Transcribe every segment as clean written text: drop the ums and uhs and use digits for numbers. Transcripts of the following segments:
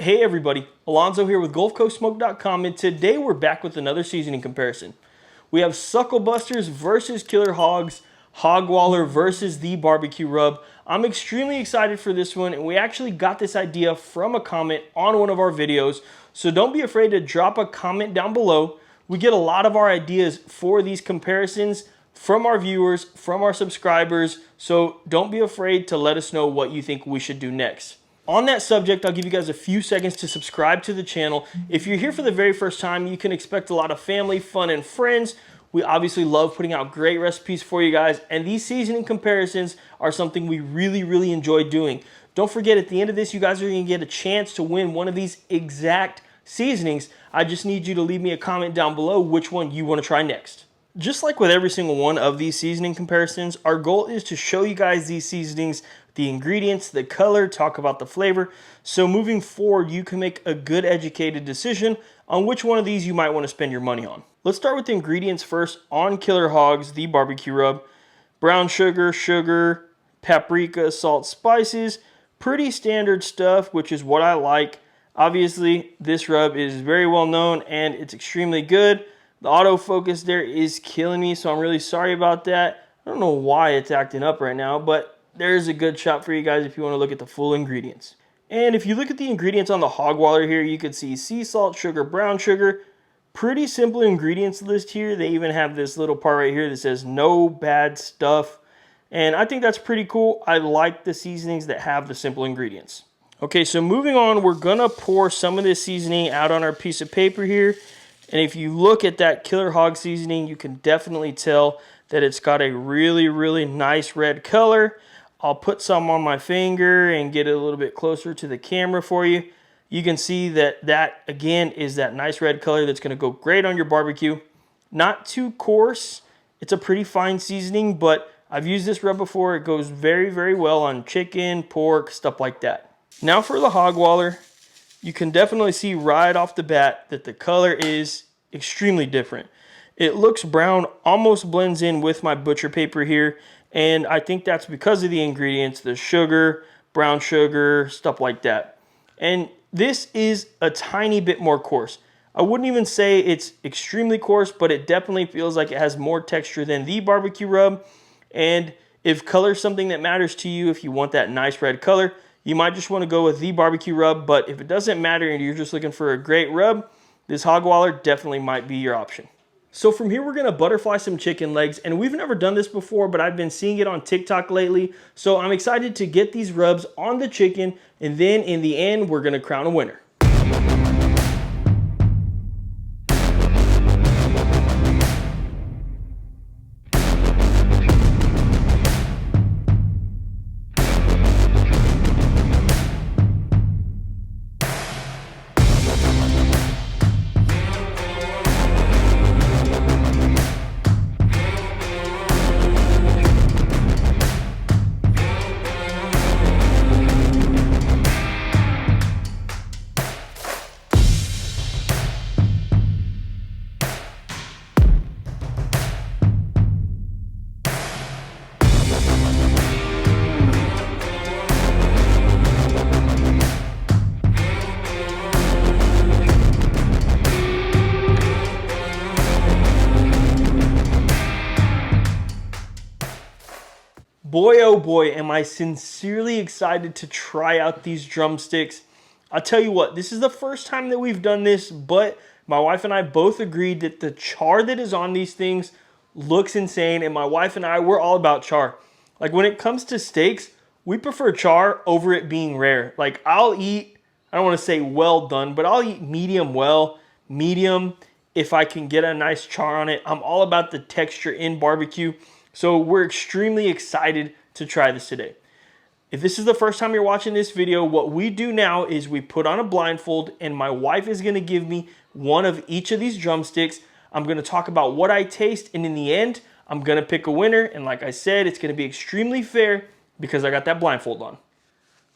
Hey everybody, Alonzo here with GulfCoastSmoke.com, and today we're back with another seasoning comparison. We have SuckleBusters versus Killer Hogs, Hogwaller versus the Bbq Rub. I'm extremely excited for this one, and we actually got this idea from a comment on one of our videos, so don't be afraid to drop a comment down below. We get a lot of our ideas for these comparisons from our viewers, from our subscribers, so don't be afraid to let us know what you think we should do next. On that subject, I'll give you guys a few seconds to subscribe to the channel. If you're here for the very first time, you can expect a lot of family, fun, and friends. We obviously love putting out great recipes for you guys, and these seasoning comparisons are something we really enjoy doing. Don't forget, at the end of this, you guys are going to get a chance to win one of these exact seasonings. I just need you to leave me a comment down below which one you want to try next. Just like with every single one of these seasoning comparisons, our goal is to show you guys these seasonings, the ingredients, the color, talk about the flavor. So moving forward, you can make a good educated decision on which one of these you might want to spend your money on. Let's start with the ingredients first. On Killer Hogs, the Bbq Rub, brown sugar, paprika, salt, spices, pretty standard stuff, which is what I like. Obviously, this rub is very well known and it's extremely good. The autofocus there is killing me, so I'm really sorry about that. I don't know why it's acting up right now, but there's a good shot for you guys if you want to look at the full ingredients. And if you look at the ingredients on the Hogwaller here, you can see sea salt, sugar, brown sugar. Pretty simple ingredients list here. They even have this little part right here that says no bad stuff. And I think that's pretty cool. I like the seasonings that have the simple ingredients. Okay, so moving on, we're gonna pour some of this seasoning out on our piece of paper here. And if you look at that Killer Hog seasoning, you can definitely tell that it's got a really nice red color. I'll put some on my finger and get it a little bit closer to the camera for you. You can see that again is that nice red color that's going to go great on your barbecue. Not too coarse. It's a pretty fine seasoning, but I've used this rub before. It goes very well on chicken, pork, stuff like that. Now for the Hogwaller. You can definitely see right off the bat that the color is extremely different. It looks brown, almost blends in with my butcher paper here, and I think that's because of the ingredients, the sugar, brown sugar, stuff like that. And this is a tiny bit more coarse. I wouldn't even say it's extremely coarse, but it definitely feels like it has more texture than the Bbq Rub. And if color is something that matters to you, if you want that nice red color, you might just want to go with the Bbq Rub, but if it doesn't matter and you're just looking for a great rub, this Hogwaller definitely might be your option. So from here, we're going to butterfly some chicken legs, and we've never done this before, but I've been seeing it on TikTok lately, so I'm excited to get these rubs on the chicken, and then in the end, we're going to crown a winner. Boy, oh boy, am I sincerely excited to try out these drumsticks. I'll tell you what, this is the first time that we've done this, but my wife and I both agreed that the char that is on these things looks insane, and my wife and I, we're all about char. Like when it comes to steaks, we prefer char over it being rare. Like I'll eat, I don't want to say well done, but I'll eat medium well, medium if I can get a nice char on it. I'm all about the texture in barbecue. So we're extremely excited to try this today. If this is the first time you're watching this video, what we do now is we put on a blindfold and my wife is going to give me one of each of these drumsticks. I'm going to talk about what I taste, and in the end, I'm going to pick a winner. And like I said, it's going to be extremely fair because I got that blindfold on.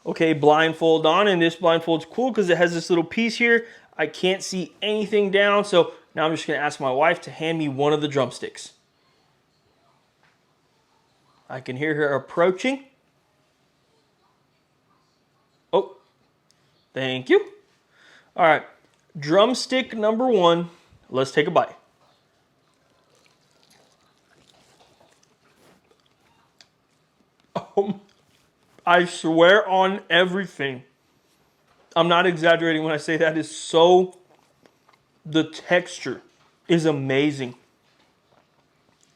Okay, blindfold on, and this blindfold's cool because it has this little piece here. I can't see anything down, so now I'm just going to ask my wife to hand me one of the drumsticks. I can hear her approaching. Oh, thank you. All right, drumstick number 1. Let's take a bite. Oh, I swear on everything. I'm not exaggerating when I say that is so, the texture is amazing.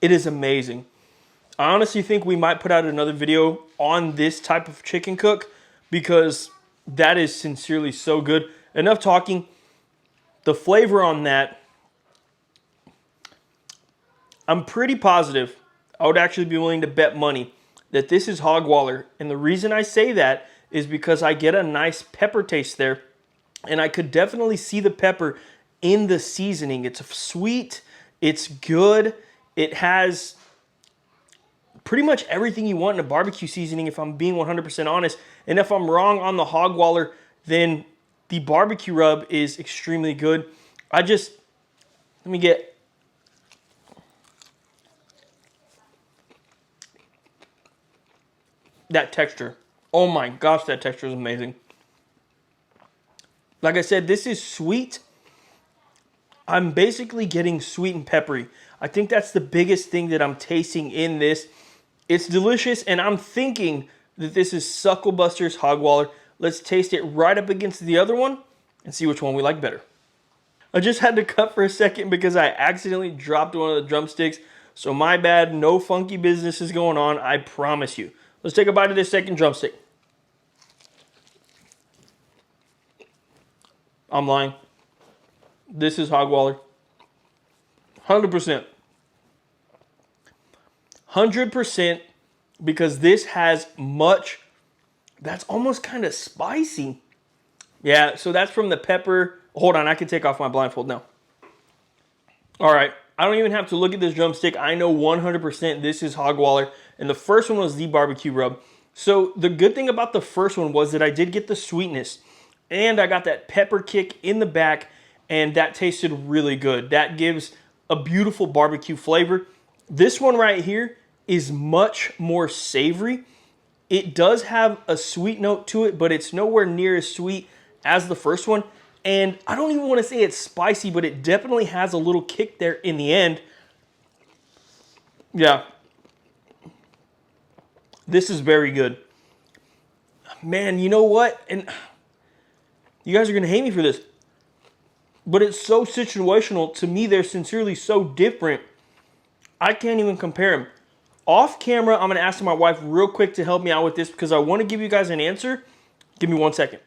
It is amazing. I honestly think we might put out another video on this type of chicken cook because that is sincerely so good. Enough talking. The flavor on that, I'm pretty positive, I would actually be willing to bet money that this is hog waller. And the reason I say that is because I get a nice pepper taste there. And I could definitely see the pepper in the seasoning. It's sweet. It's good. It has pretty much everything you want in a barbecue seasoning, if I'm being 100% honest. And if I'm wrong on the hog waller, then the barbecue rub is extremely good. Let me get... that texture. Oh my gosh, that texture is amazing. Like I said, this is sweet. I'm basically getting sweet and peppery. I think that's the biggest thing that I'm tasting in this. It's delicious, and I'm thinking that this is SuckleBusters Hog Waller. Let's taste it right up against the other one and see which one we like better. I just had to cut for a second because I accidentally dropped one of the drumsticks. So my bad, no funky business is going on, I promise you. Let's take a bite of this second drumstick. I'm lying. This is hog waller. 100%. 100% because this has much, that's almost kind of spicy. Yeah, so that's from the pepper. Hold on, I can take off my blindfold now. All right, I don't even have to look at this drumstick. I know 100% this is hog waller. And the first one was the barbecue rub. So the good thing about the first one was that I did get the sweetness. And I got that pepper kick in the back. And that tasted really good. That gives a beautiful barbecue flavor. This one right here is much more savory. It does have a sweet note to it, but it's nowhere near as sweet as the first one. And I don't even want to say it's spicy, but it definitely has a little kick there in the end. Yeah. This is very good. Man, you know what? And you guys are going to hate me for this. But it's so situational. To me, they're sincerely so different. I can't even compare them. Off camera, I'm going to ask my wife real quick to help me out with this because I want to give you guys an answer. Give me 1 second.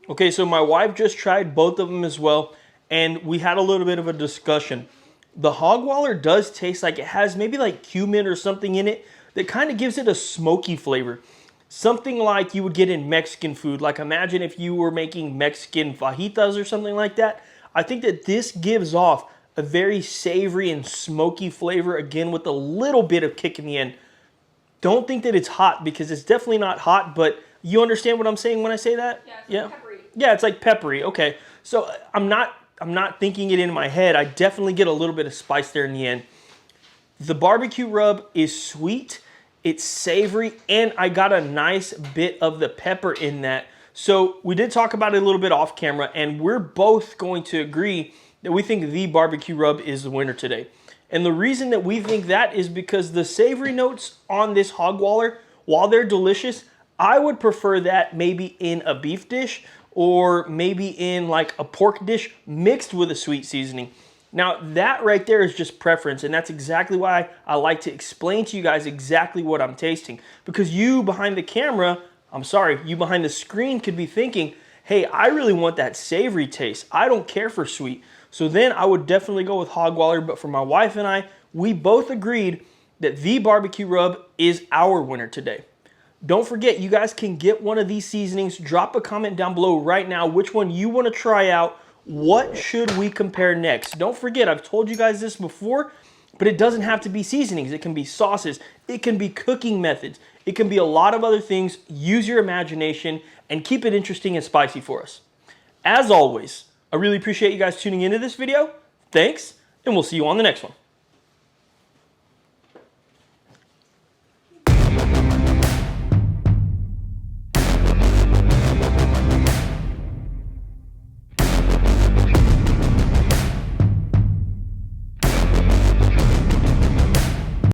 Okay, so my wife just tried both of them as well, and we had a little bit of a discussion. The hog waller does taste like it has maybe like cumin or something in it that kind of gives it a smoky flavor. Something like you would get in Mexican food. Like imagine if you were making Mexican fajitas or something like that. I think that this gives off a very savory and smoky flavor, again with a little bit of kick in the end. Don't think that it's hot because it's definitely not hot, but you understand what I'm saying when I say that? Yeah, it's like peppery. Yeah, it's like peppery. Okay, so I'm not thinking it in my head. I definitely get a little bit of spice there in the end. The barbecue rub is sweet, it's savory, and I got a nice bit of the pepper in that. So we did talk about it a little bit off camera, and we're both going to agree that we think the barbecue rub is the winner today. And the reason that we think that is because the savory notes on this hog waller, while they're delicious, I would prefer that maybe in a beef dish or maybe in like a pork dish mixed with a sweet seasoning. Now that right there is just preference, and that's exactly why I like to explain to you guys exactly what I'm tasting. Because you behind the camera, you behind the screen could be thinking, hey, I really want that savory taste. I don't care for sweet. So then I would definitely go with hog waller, but for my wife and I, we both agreed that the barbecue rub is our winner today. Don't forget, you guys can get one of these seasonings. Drop a comment down below right now which one you want to try out. What should we compare next? Don't forget, I've told you guys this before, but it doesn't have to be seasonings. It can be sauces. It can be cooking methods. It can be a lot of other things. Use your imagination and keep it interesting and spicy for us. As always, I really appreciate you guys tuning into this video. Thanks, and we'll see you on the next one.